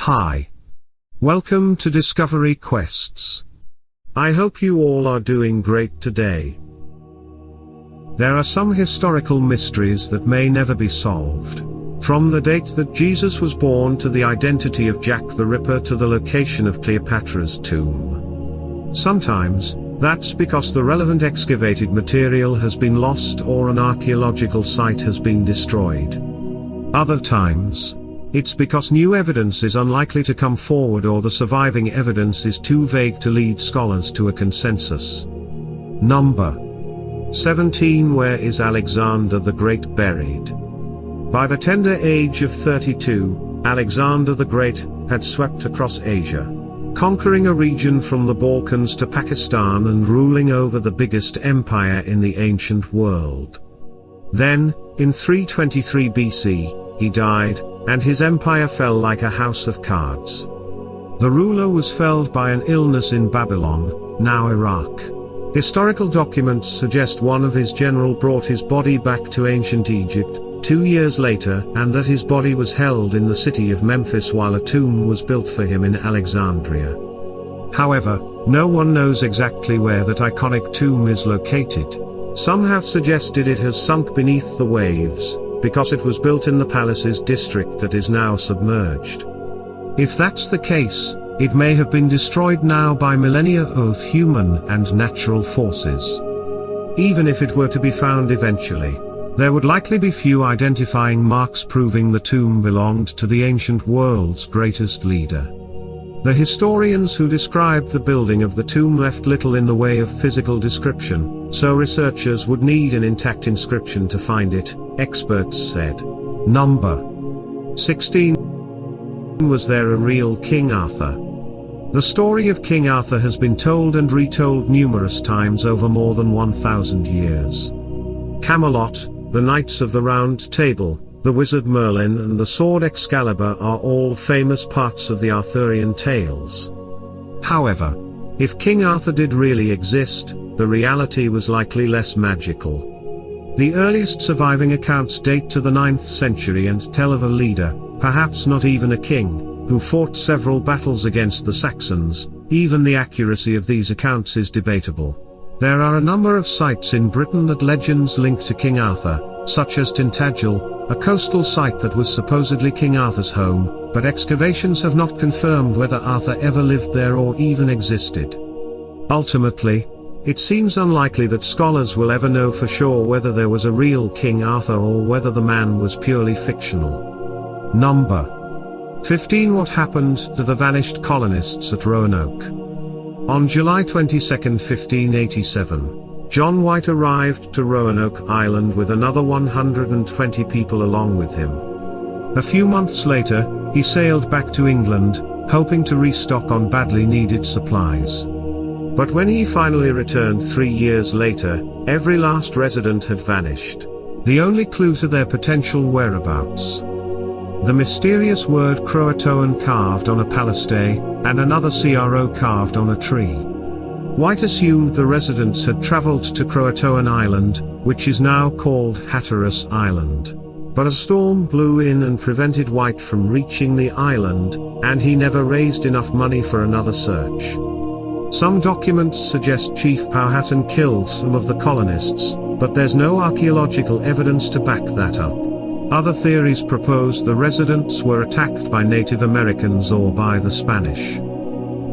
Hi. Welcome to Discovery Quests. I hope you all are doing great today. There are some historical mysteries that may never be solved. From the date that Jesus was born to the identity of Jack the Ripper to the location of Cleopatra's tomb. Sometimes, that's because the relevant excavated material has been lost or an archaeological site has been destroyed. Other times, it's because new evidence is unlikely to come forward or the surviving evidence is too vague to lead scholars to a consensus. Number 17. Where is Alexander the Great buried? By the tender age of 32, Alexander the Great had swept across Asia, conquering a region from the Balkans to Pakistan and ruling over the biggest empire in the ancient world. Then, in 323 BC, he died, and his empire fell like a house of cards. The ruler was felled by an illness in Babylon, now Iraq. Historical documents suggest one of his generals brought his body back to ancient Egypt 2 years later, and that his body was held in the city of Memphis while a tomb was built for him in Alexandria. However, no one knows exactly where that iconic tomb is located. Some have suggested it has sunk beneath the waves, because it was built in the palace's district that is now submerged. If that's the case, it may have been destroyed now by millennia-old human and natural forces. Even if it were to be found eventually, there would likely be few identifying marks proving the tomb belonged to the ancient world's greatest leader. The historians who described the building of the tomb left little in the way of physical description, so researchers would need an intact inscription to find it, experts said. Number 16. Was there a real King Arthur? The story of King Arthur has been told and retold numerous times over more than 1,000 years. Camelot, the Knights of the Round Table, the Wizard Merlin and the sword Excalibur are all famous parts of the Arthurian tales. However, if King Arthur did really exist, the reality was likely less magical. The earliest surviving accounts date to the 9th century and tell of a leader, perhaps not even a king, who fought several battles against the Saxons. Even the accuracy of these accounts is debatable. There are a number of sites in Britain that legends link to King Arthur, such as Tintagel, a coastal site that was supposedly King Arthur's home, but excavations have not confirmed whether Arthur ever lived there or even existed. Ultimately, it seems unlikely that scholars will ever know for sure whether there was a real King Arthur or whether the man was purely fictional. Number 15. What happened to the vanished colonists at Roanoke? On July 22, 1587, John White arrived to Roanoke Island with another 120 people along with him. A few months later, he sailed back to England, hoping to restock on badly needed supplies. But when he finally returned 3 years later, every last resident had vanished. The only clue to their potential whereabouts: the mysterious word Croatoan carved on a palisadoe, and another CRO carved on a tree. White assumed the residents had traveled to Croatoan Island, which is now called Hatteras Island. But a storm blew in and prevented White from reaching the island, and he never raised enough money for another search. Some documents suggest Chief Powhatan killed some of the colonists, but there's no archaeological evidence to back that up. Other theories propose the residents were attacked by Native Americans or by the Spanish.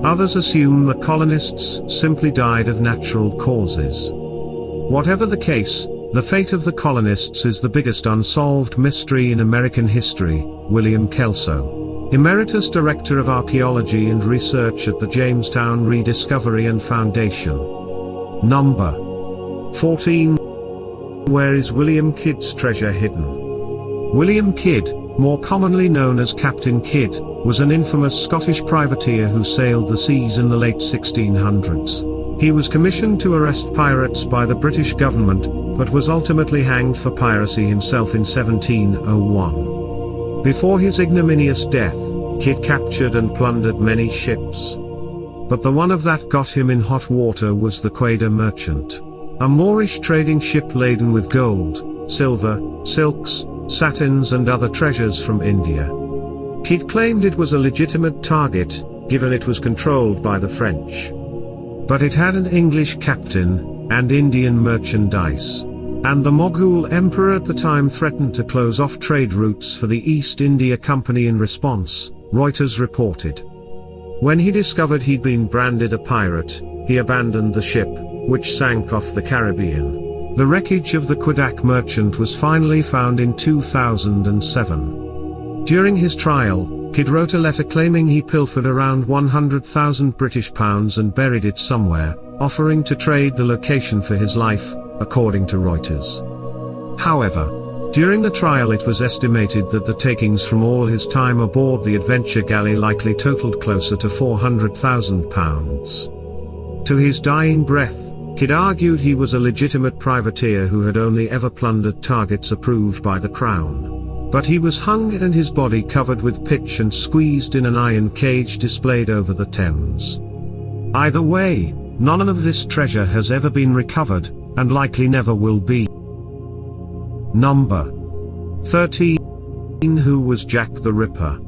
Others assume the colonists simply died of natural causes. Whatever the case, the fate of the colonists is the biggest unsolved mystery in American history. William Kelso, Emeritus Director of Archaeology and Research at the Jamestown Rediscovery and Foundation. Number 14. Where is William Kidd's treasure hidden? William Kidd, more commonly known as Captain Kidd, was an infamous Scottish privateer who sailed the seas in the late 1600s. He was commissioned to arrest pirates by the British government, but was ultimately hanged for piracy himself in 1701. Before his ignominious death, Kidd captured and plundered many ships. But the one of that got him in hot water was the Quader Merchant, a Moorish trading ship laden with gold, silver, silks, satins and other treasures from India. Kidd claimed it was a legitimate target, given it was controlled by the French. But it had an English captain, and Indian merchandise. And the Mughal emperor at the time threatened to close off trade routes for the East India Company in response, Reuters reported. When he discovered he'd been branded a pirate, he abandoned the ship, which sank off the Caribbean. The wreckage of the Quebec merchant was finally found in 2007. During his trial, Kidd wrote a letter claiming he pilfered around £100,000 and buried it somewhere, offering to trade the location for his life, according to Reuters. However, during the trial it was estimated that the takings from all his time aboard the adventure galley likely totaled closer to £400,000. To his dying breath, Kidd argued he was a legitimate privateer who had only ever plundered targets approved by the Crown. But he was hung and his body covered with pitch and squeezed in an iron cage displayed over the Thames. Either way, none of this treasure has ever been recovered, and likely never will be. Number 13. Who was Jack the Ripper?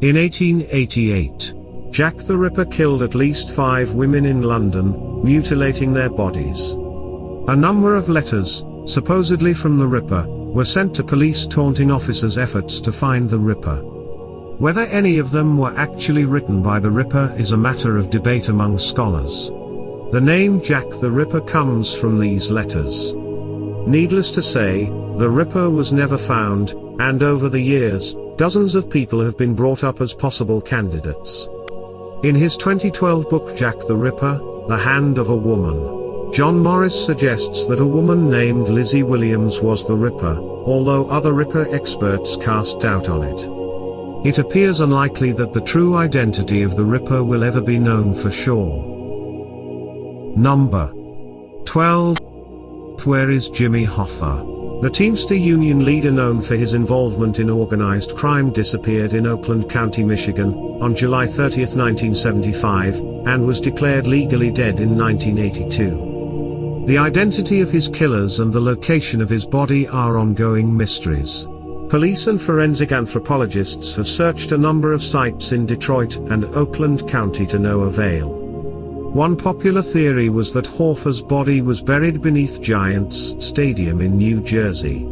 In 1888, Jack the Ripper killed at least 5 women in London, mutilating their bodies. A number of letters, supposedly from the Ripper, were sent to police taunting officers' efforts to find the Ripper. Whether any of them were actually written by the Ripper is a matter of debate among scholars. The name Jack the Ripper comes from these letters. Needless to say, the Ripper was never found, and over the years, dozens of people have been brought up as possible candidates. In his 2012 book Jack the Ripper, The Hand of a Woman, John Morris suggests that a woman named Lizzie Williams was the Ripper, although other Ripper experts cast doubt on it. It appears unlikely that the true identity of the Ripper will ever be known for sure. Number 12. Where is Jimmy Hofer? The Teamster Union leader known for his involvement in organized crime disappeared in Oakland County, Michigan, on July 30, 1975, and was declared legally dead in 1982. The identity of his killers and the location of his body are ongoing mysteries. Police and forensic anthropologists have searched a number of sites in Detroit and Oakland County to no avail. One popular theory was that Hofer's body was buried beneath Giants Stadium in New Jersey.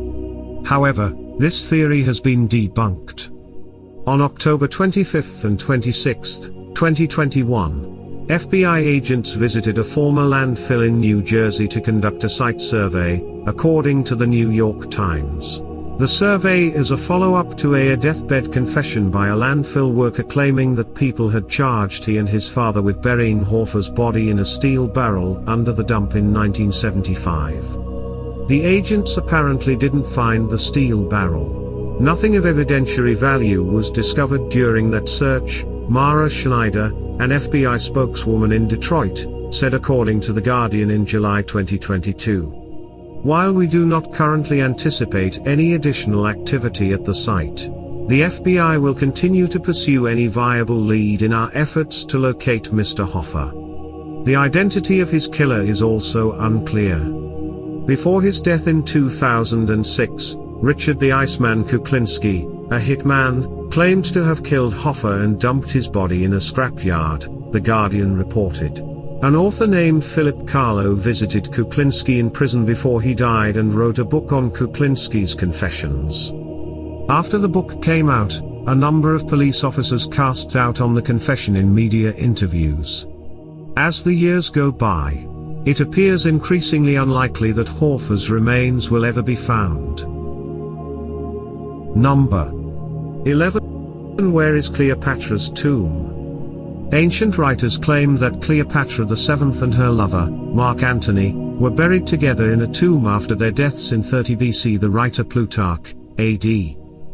However, this theory has been debunked. On October 25 and 26, 2021, FBI agents visited a former landfill in New Jersey to conduct a site survey, according to the New York Times. The survey is a follow-up to a deathbed confession by a landfill worker claiming that people had charged he and his father with burying Hofer's body in a steel barrel under the dump in 1975. The agents apparently didn't find the steel barrel. Nothing of evidentiary value was discovered during that search, Mara Schneider, an FBI spokeswoman in Detroit, said according to The Guardian in July 2022. While we do not currently anticipate any additional activity at the site, the FBI will continue to pursue any viable lead in our efforts to locate Mr. Hofer. The identity of his killer is also unclear. Before his death in 2006, Richard the Iceman Kuklinski, a hitman, claimed to have killed Hofer and dumped his body in a scrapyard, The Guardian reported. An author named Philip Carlo visited Kuklinski in prison before he died and wrote a book on Kuklinski's confessions. After the book came out, a number of police officers cast doubt on the confession in media interviews. As the years go by, it appears increasingly unlikely that Hofer's remains will ever be found. Number 11. Where is Cleopatra's tomb? Ancient writers claim that Cleopatra VII and her lover, Mark Antony, were buried together in a tomb after their deaths in 30 BC. The writer Plutarch, AD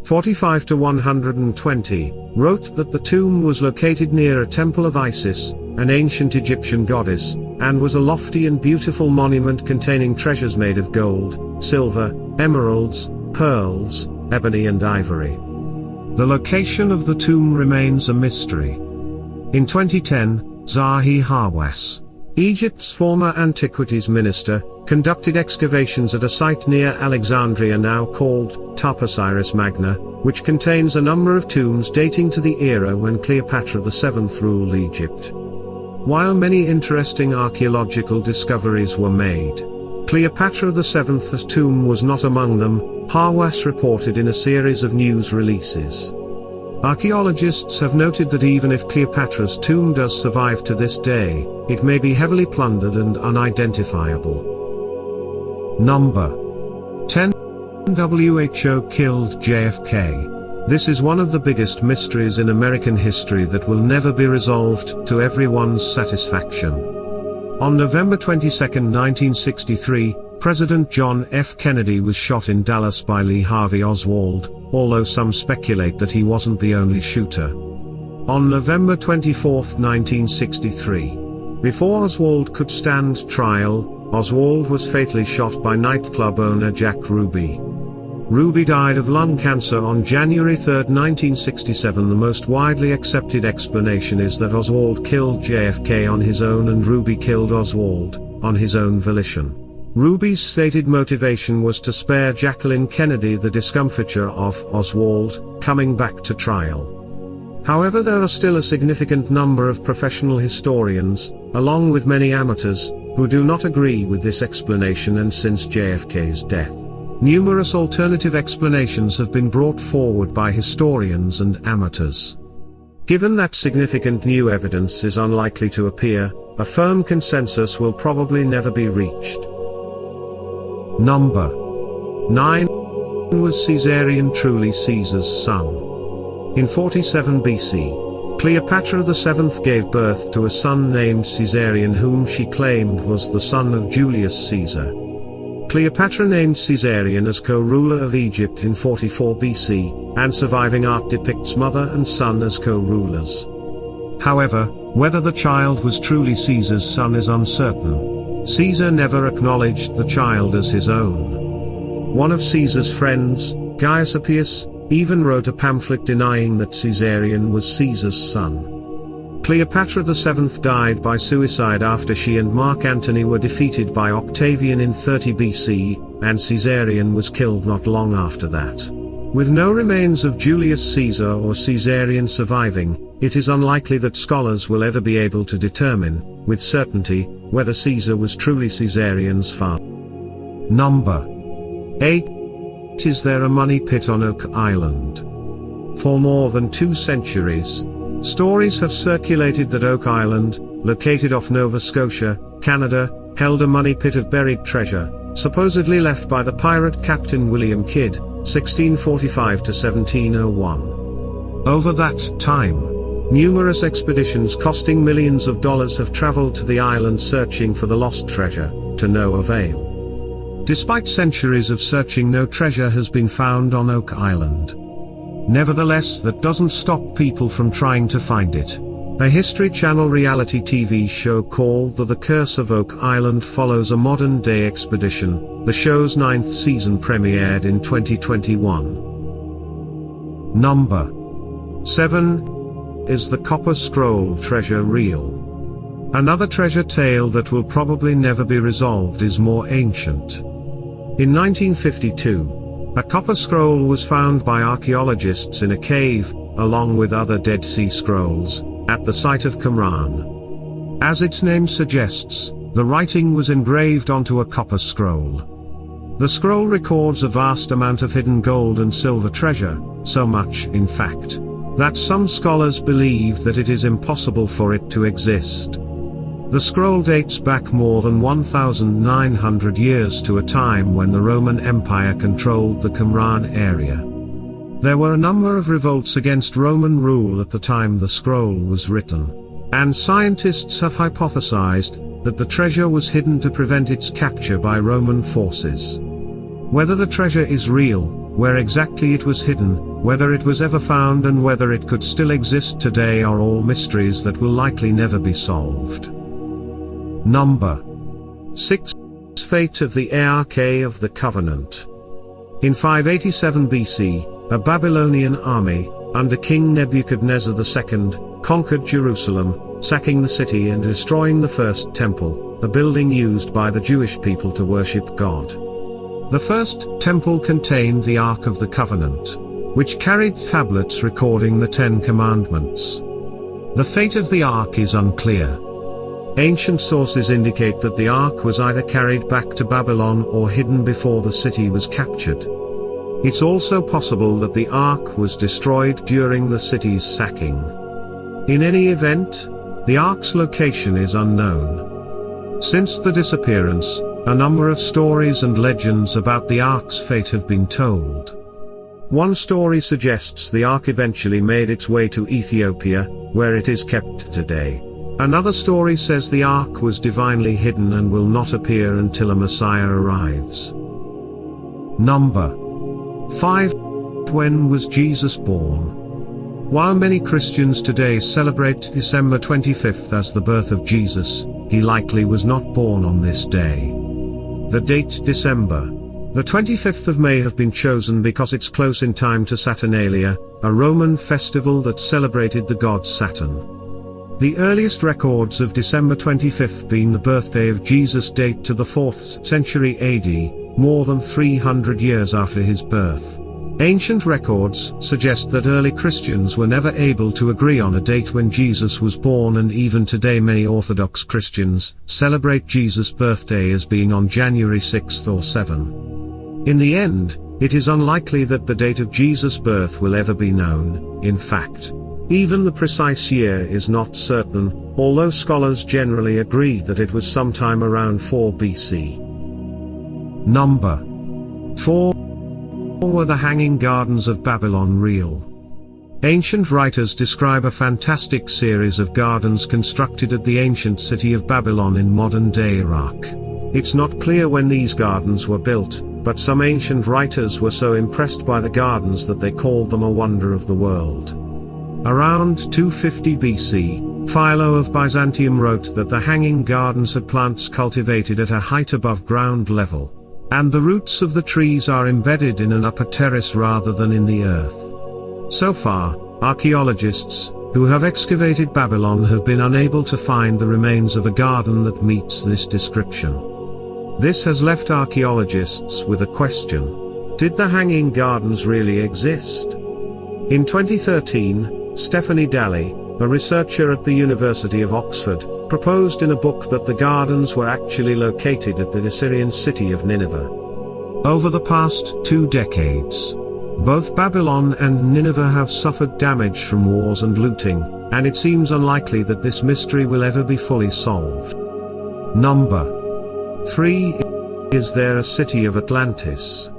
45 to 120, wrote that the tomb was located near a temple of Isis, an ancient Egyptian goddess, and was a lofty and beautiful monument containing treasures made of gold, silver, emeralds, pearls, ebony and ivory. The location of the tomb remains a mystery. In 2010, Zahi Hawass, Egypt's former antiquities minister, conducted excavations at a site near Alexandria now called Tapasiris Magna, which contains a number of tombs dating to the era when Cleopatra VII ruled Egypt. While many interesting archaeological discoveries were made, Cleopatra VII's tomb was not among them, Hawass reported in a series of news releases. Archaeologists have noted that even if Cleopatra's tomb does survive to this day, it may be heavily plundered and unidentifiable. Number 10. WHO killed JFK. This is one of the biggest mysteries in American history that will never be resolved to everyone's satisfaction. On November 22, 1963, President John F. Kennedy was shot in Dallas by Lee Harvey Oswald, although some speculate that he wasn't the only shooter. On November 24, 1963, before Oswald could stand trial, Oswald was fatally shot by nightclub owner Jack Ruby. Ruby died of lung cancer on January 3, 1967. The most widely accepted explanation is that Oswald killed JFK on his own and Ruby killed Oswald on his own volition. Ruby's stated motivation was to spare Jacqueline Kennedy the discomfiture of Oswald coming back to trial. However, there are still a significant number of professional historians, along with many amateurs, who do not agree with this explanation, and since JFK's death, numerous alternative explanations have been brought forward by historians and amateurs. Given that significant new evidence is unlikely to appear, a firm consensus will probably never be reached. Number 9. Was Caesarion truly Caesar's son? In 47 BC, Cleopatra VII gave birth to a son named Caesarion, whom she claimed was the son of Julius Caesar. Cleopatra named Caesarion as co-ruler of Egypt in 44 BC, and surviving art depicts mother and son as co-rulers. However, whether the child was truly Caesar's son is uncertain. Caesar never acknowledged the child as his own. One of Caesar's friends, Gaius Appius, even wrote a pamphlet denying that Caesarion was Caesar's son. Cleopatra VII died by suicide after she and Mark Antony were defeated by Octavian in 30 BC, and Caesarion was killed not long after that. With no remains of Julius Caesar or Caesarion surviving, it is unlikely that scholars will ever be able to determine, with certainty, whether Caesar was truly Caesarion's father. Number 8. Is there a money pit on Oak Island? For more than 2 centuries, stories have circulated that Oak Island, located off Nova Scotia, Canada, held a money pit of buried treasure, supposedly left by the pirate Captain William Kidd, 1645 to 1701. Over that time, numerous expeditions costing millions of dollars have traveled to the island searching for the lost treasure, to no avail. Despite centuries of searching, no treasure has been found on Oak Island. Nevertheless, that doesn't stop people from trying to find it. A History Channel reality TV show called The Curse of Oak Island follows a modern-day expedition. The show's 9th season premiered in 2021. Number 7. Is the Copper Scroll treasure real? Another treasure tale that will probably never be resolved is more ancient. In 1952, a copper scroll was found by archaeologists in a cave, along with other Dead Sea Scrolls, at the site of Qumran. As its name suggests, the writing was engraved onto a copper scroll. The scroll records a vast amount of hidden gold and silver treasure, so much, in fact, that some scholars believe that it is impossible for it to exist. The scroll dates back more than 1,900 years to a time when the Roman Empire controlled the Qumran area. There were a number of revolts against Roman rule at the time the scroll was written, and scientists have hypothesized that the treasure was hidden to prevent its capture by Roman forces. Whether the treasure is real, where exactly it was hidden, whether it was ever found, and whether it could still exist today are all mysteries that will likely never be solved. Number 6. Fate of the Ark of the Covenant. In 587 BC, a Babylonian army, under King Nebuchadnezzar II, conquered Jerusalem, sacking the city and destroying the first temple, a building used by the Jewish people to worship God. The first temple contained the Ark of the Covenant. which carried tablets recording the 10 Commandments. The fate of the ark is unclear. Ancient sources indicate that the ark was either carried back to Babylon or hidden before the city was captured. It's also possible that the ark was destroyed during the city's sacking. In any event, the ark's location is unknown. Since the disappearance, a number of stories and legends about the ark's fate have been told. One story suggests the ark eventually made its way to Ethiopia, where it is kept today. Another story says the ark was divinely hidden and will not appear until a Messiah arrives. Number 5. When was Jesus born? While many Christians today celebrate December 25th as the birth of Jesus, he likely was not born on this day. The date December the 25th of May have been chosen because it's close in time to Saturnalia, a Roman festival that celebrated the god Saturn. The earliest records of December 25th being the birthday of Jesus date to the 4th century AD, more than 300 years after his birth. Ancient records suggest that early Christians were never able to agree on a date when Jesus was born, and even today many Orthodox Christians celebrate Jesus' birthday as being on January 6 or 7. In the end, it is unlikely that the date of Jesus' birth will ever be known. In fact, even the precise year is not certain, although scholars generally agree that it was sometime around 4 BC. Number 4. Were the Hanging Gardens of Babylon real? Ancient writers describe a fantastic series of gardens constructed at the ancient city of Babylon in modern-day Iraq. It's not clear when these gardens were built, but some ancient writers were so impressed by the gardens that they called them a wonder of the world. Around 250 BC, Philo of Byzantium wrote that the Hanging Gardens had plants cultivated at a height above ground level, and the roots of the trees are embedded in an upper terrace rather than in the earth. So far, archaeologists, who have excavated Babylon, have been unable to find the remains of a garden that meets this description. This has left archaeologists with a question: did the Hanging Gardens really exist? In 2013, Stephanie Daly, a researcher at the University of Oxford, proposed in a book that the gardens were actually located at the Assyrian city of Nineveh. Over the past 2 decades, both Babylon and Nineveh have suffered damage from wars and looting, and it seems unlikely that this mystery will ever be fully solved. Number 3. Is there a city of Atlantis?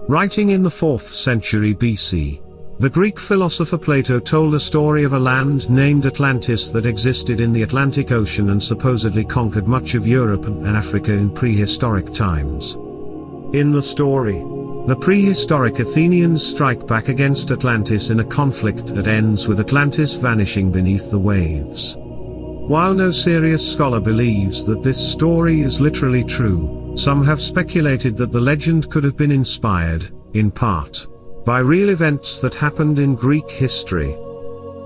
Writing in the 4th century BC, the Greek philosopher Plato told a story of a land named Atlantis that existed in the Atlantic Ocean and supposedly conquered much of Europe and Africa in prehistoric times. In the story, the prehistoric Athenians strike back against Atlantis in a conflict that ends with Atlantis vanishing beneath the waves. While no serious scholar believes that this story is literally true, some have speculated that the legend could have been inspired, in part, by real events that happened in Greek history.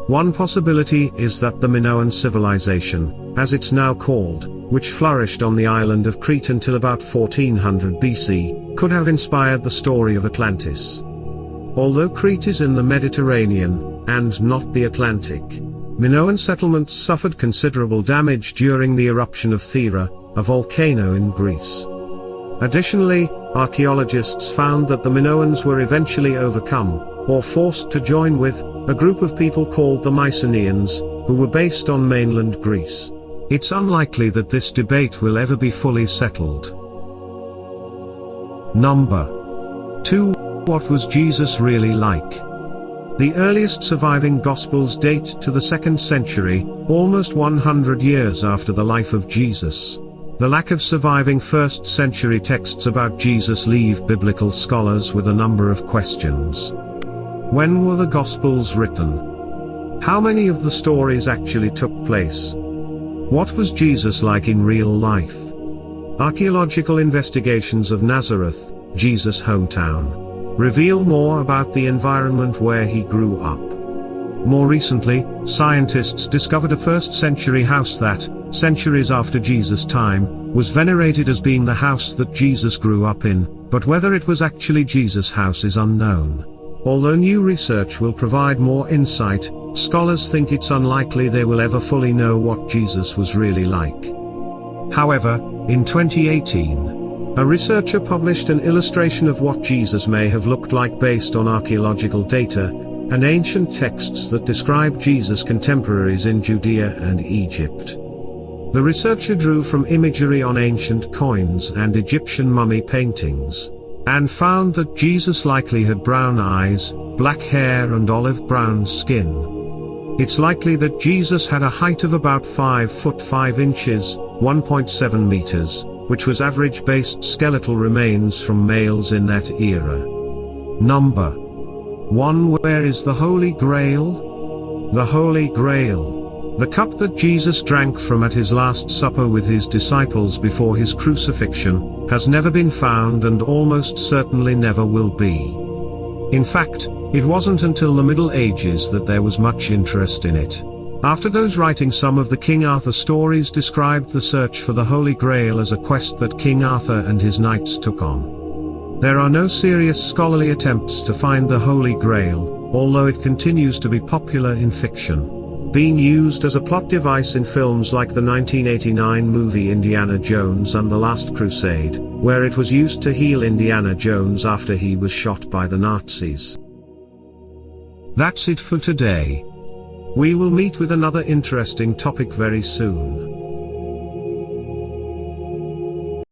One possibility is that the Minoan civilization, as it's now called, which flourished on the island of Crete until about 1400 BC, could have inspired the story of Atlantis. Although Crete is in the Mediterranean, and not the Atlantic, Minoan settlements suffered considerable damage during the eruption of Thera, a volcano in Greece. Additionally, archaeologists found that the Minoans were eventually overcome, or forced to join with, a group of people called the Mycenaeans, who were based on mainland Greece. It's unlikely that this debate will ever be fully settled. Number 2. What was Jesus really like? The earliest surviving Gospels date to the 2nd century, almost 100 years after the life of Jesus. The lack of surviving 1st century texts about Jesus leave biblical scholars with a number of questions. When were the Gospels written? How many of the stories actually took place? What was Jesus like in real life? Archaeological investigations of Nazareth, Jesus' hometown, reveal more about the environment where he grew up. More recently, scientists discovered a 1st century house that, centuries after Jesus' time, was venerated as being the house that Jesus grew up in, but whether it was actually Jesus' house is unknown. Although new research will provide more insight, scholars think it's unlikely they will ever fully know what Jesus was really like. However, in 2018, a researcher published an illustration of what Jesus may have looked like based on archaeological data and ancient texts that describe Jesus' contemporaries in Judea and Egypt. The researcher drew from imagery on ancient coins and Egyptian mummy paintings, and found that Jesus likely had brown eyes, black hair and olive-brown skin. It's likely that Jesus had a height of about 5 foot 5 inches, 1.7 meters, which was average-based skeletal remains from males in that era. Number 1. Where is the Holy Grail? The Holy Grail, the cup that Jesus drank from at his Last Supper with his disciples before his crucifixion, has never been found and almost certainly never will be. In fact, it wasn't until the Middle Ages that there was much interest in it. After those writing some of the King Arthur stories described the search for the Holy Grail as a quest that King Arthur and his knights took on. There are no serious scholarly attempts to find the Holy Grail, although it continues to be popular in fiction, being used as a plot device in films like the 1989 movie Indiana Jones and the Last Crusade, where it was used to heal Indiana Jones after he was shot by the Nazis. That's it for today. We will meet with another interesting topic very soon.